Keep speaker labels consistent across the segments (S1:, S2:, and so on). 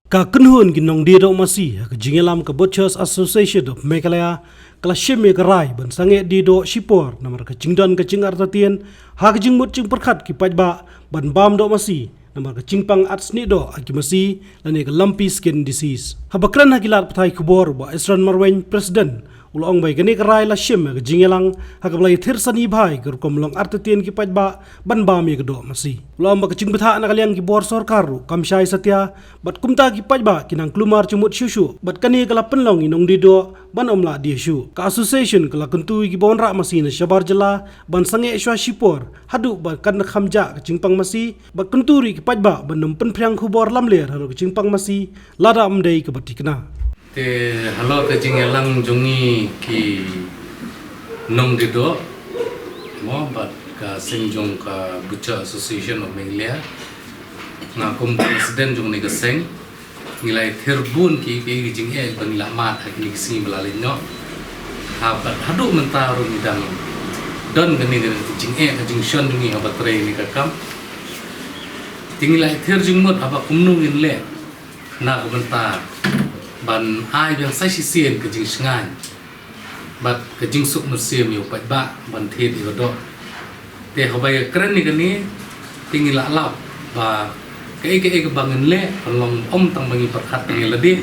S1: Ka kunhun ginong diro masih ka jingelam ka Butchers Association of Meghalaya kala shime ka rai ban sange dido shipor namar ka jingdan ka jingar tatien ha ka jingmut jing perkhat ki pajba ban bam do masih namar ka jingpang atsni do aki masih lani ka lumpy skin disease ha bakran ha gilat pathai kubor ba Isran Marwen president ulong bai gani ka rai la shime ka jingelang ha ka blai thir sani bhai ka kom long artatien ki pajba ban bam ye ka do masih ulong ba ka jing betha na kaliang ki bor sarkar kamshai satya bat kumta ki pajba kinang klumar chumut shushu bat kani kala penlong inong dido ban omla di shu ka association kala kuntui ki bonra masina shabar jala ban sange shwa shipor hadu ba kan khamja ka jingpang masi bat kunturi ki pajba ban num penphyang khubor lamler halo ki jingpang masi lada amdei ka batikna
S2: te halo ke jingelang jungi ki nong dido mo bat ka sengjong ka Butcher Association of Meghalaya na kom president jong ni ka seng ngilai therbun ki jing e ban la mat ha ki si melalui no ha bat hadu mentaru ni dang don gani ni jing e ka jing shon jungi ha batre ni ka kam tingilai ther jing mot aba kumnu in le na ko bentar ban ai yang sai sien ke jing sngan bat ke jing suk musiem yu pat ba ban the di do te hobai kren ni gani tingi la lap ba ke bangen le long om tang bangi perkhat ni ledi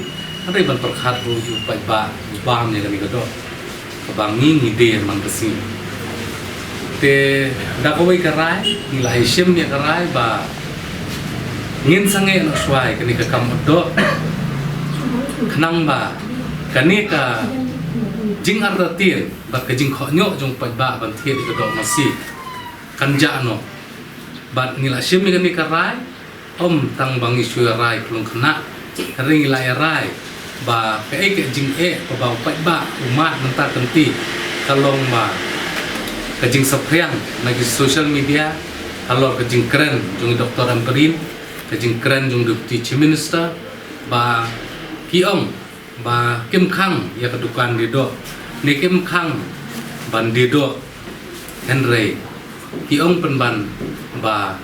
S2: ada ban perkhat ru yu pat ba bam ni gani do bangi ni de man kesi te da ko bai karai ni la hishim ya karai ba ngin sange no swai kani ka kam do kenang ba kani ka jing ardatin ba ka jing khonyo jong pat ba ban thiet ka do masi kanja no bat ngila shimi kani ka rai om tang bangi shu rai klung khna ring la rai ba ka jing pa ba pat ba umat menta tenti kalong ba ka jing saphyang nagi social media halor ka jing kren jong Dr. Amperin ka jing kren jong deputy chief minister ba kiong ba kim khang ya kedukan dido ni kim khang ban dido Henry kiong penban ba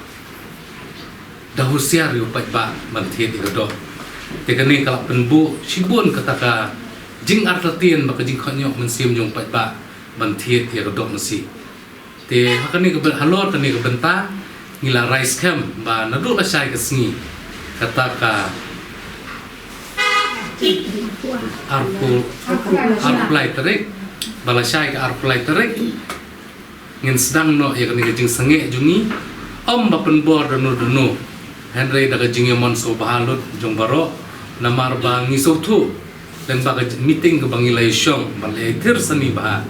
S2: dahusiar yu pat ba ban thiet dido tekani kala penbu sibun kataka jing artatien ba jing khonyo mensim jong pat ba ban thiet ya kedo mesi te hakani ke halor tani ke benta ngila rice camp ba nadu la sai kesngi kataka arpulai terik balasai ke arpulai terik ngin sedang no ya kani jing sange jungi om bapen bor danu Henry daga jing mon so bahalut jong baro namar bang ngisothu dan baga meeting ke bangilai syong balai tir sani bah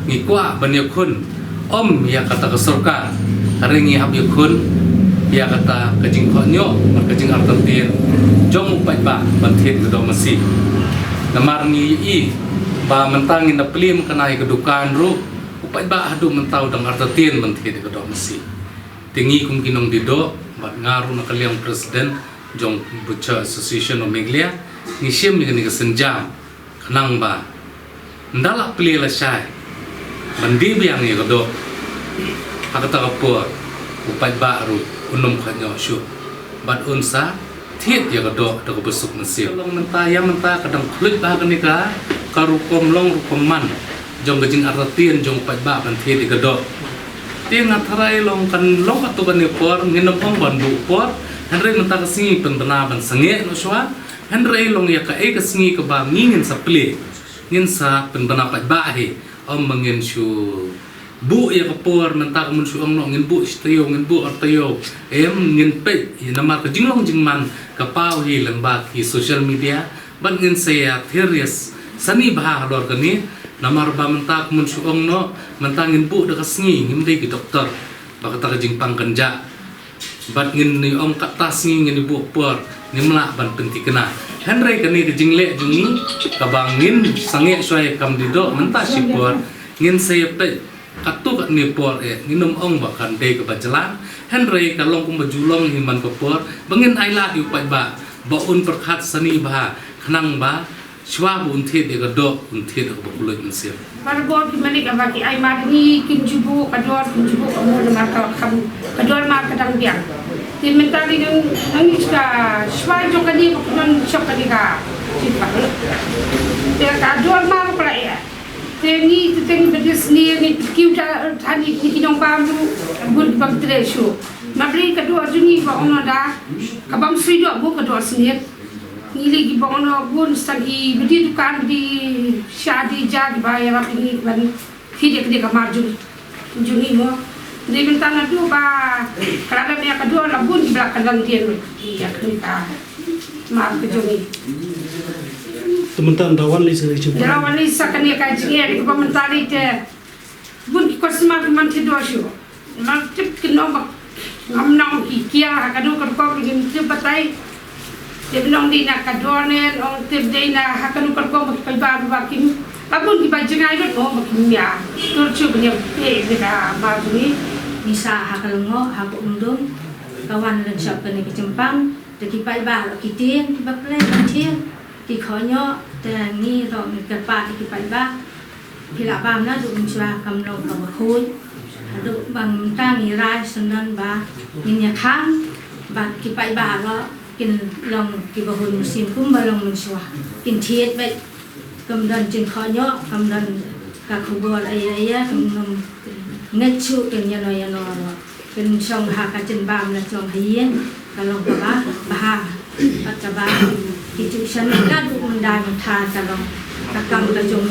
S2: ngikwa banyakun om ya kata ke surga haringi hab yakun ya kata kajing khonyo kajing artantin jong upat ba banthit do masi namar ni i ba mentangin na plim kanai kedukan ru upat ba hadu mentau dang artantin banthit do masi tingi kum kinong dido bat ngaru na kaliang president jong Butcher Association of Meghalaya ngisim ni senjam kanang ba ndala pli la sai bandi biang ni do hakata kapur upat ba ru unum khanyo shu bat unsa thiet ya do da ko besuk mesil long menta ya menta kadang klik ba kani ka karukom long rukom man jong gajing artatien jong pat ba ban thiet ga do ting atharai long kan long atu kan ni por nginom ong bandu por henry menta ka singi pendana ban sange no shwa henry long ya ka ka singi ka ba ngin sa ple ngin sa pendana pat ba he om mangin shu bu ya kapor menta ka mun shu ong no ngin bu strio ngin bu artayo ngin pe namar ka jinglong jingman kapau hi lembak hi social media ban ngin saya serious sani bah halor kani namar ba menta ka mun shu ong no menta ngin bu da kasngi ngin dei ki doktor ba kata ka jingpang kanja bat ngin ni ong kata singi ngin bu por nimla ban penti kena Henry kani ka jingle jungi ka bangin sange soy kam dido menta sipor ngin saya pe katu kat ni por nginum ong bakan de ke bajalan Henry kalong kum bajulong himan ke por bangin aila yu pat ba un perkhat sani ba khnang ba shwa bu unthe de ga do unthe de ba kuloi mensia
S3: par bor ki mani ka baki ai ma ni kinjubu kador kinjubu amul ma ka kham kador ma ka dang biang mentari ng iska sway jo kadi ko non shop kadi ka sipa ya ka dual ma ko ya tengi bedis ni kiuta tani ni kinong pamu bun bang tresho mabri ka do juni ba ono da ka bam sui do bo ka do sini ni lagi ba ono bun sagi bedi dukan di shadi jag ba ya ni ban hide kadi ka marju juni mo di bintana do ba kada me ka do la bun di belakang lang dia ya kita maaf ke juni
S1: teman-teman dawan li sini cuma
S3: Dawan ni sakani ka jinge ko mentari te bun ko sma ko man te do shu ma tip ke no ba ngam nong ki kia ka do ko ni te batai te nong di na ka do ne ong te de na ha ka no ko pa ba ki abun ki ba jingai do mo ki ya tur chu ni e ka ma ni
S4: Misa hakalungo hapo undong kawan lang siya ka ni Kicimpang daki pa iba ki tien ki ba play kan tien ki khonyo te ni ro ni ka pa ki pa iba pila pam na du mswa kam lo ka ba khoi adu bang ta ni rai sandan ba ni nya khang ba ki pa iba ro kin long ki ba hun musim kum ba long mswa kin thiet ba kam dan jin khonyo kam dan ka khubol ai ya kam nom ngay chu từng nhà nó từng sông hạ cả chân bàm là sông hiến cả lòng cả ba cả ba thì chú sân đã đủ mình đài mình thà cả lòng cả cầm cả chồng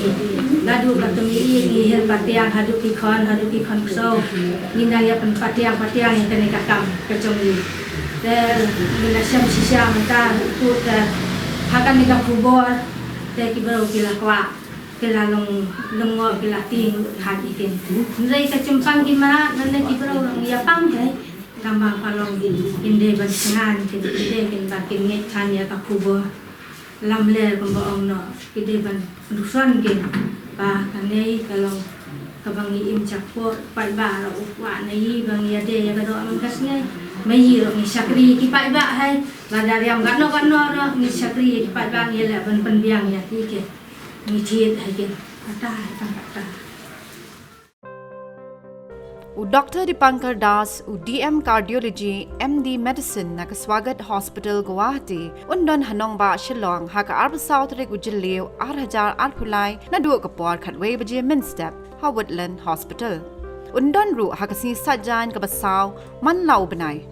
S4: đã đủ cả từng ý hiện bát tiang hadu ki con sâu nhìn đây là bát tiang yang kena cả cầm cả chồng để mình là xem sisa mình ta tụt hạ cái này cả phù bò để cái bầu kia là quả kila long kila ting hati tin nrai ka Cimpang gimana nanti kita orang ya pang deh gambar palong inde bansingan kita kin bakin nget kan ya ka kubo lam le kumbo ong no ide ban dusan kin ba kanei kalau kabangi im chakpo pai ba ro wa nei bang ya de ya do am kasne mai ro ni sakri ki pai ba hai ba dari am gano ro ni sakri ki pai ba ya le ban penbiang ya ti ke ni thiet hai ke ata ta
S5: Dr. Dipankar Das, DM Cardiology, MD Medicine, naka Swagat Hospital, Guwahati, undon Hanong Ba Shillong, haka Arba South Rig Ujiliw, 8,000 Pulai, na duwa kapor katwe baje Minstep, Woodland Hospital. Undon ru haka si Sajan kabasaw, man lau banay.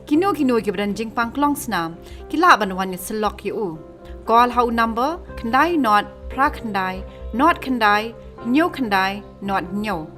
S5: Kino kibaran jing pangklong snam, kilaban wan ni silok yu. Call how number, kandai not, pra kandai, not kandai, nyo kandai, not nyo.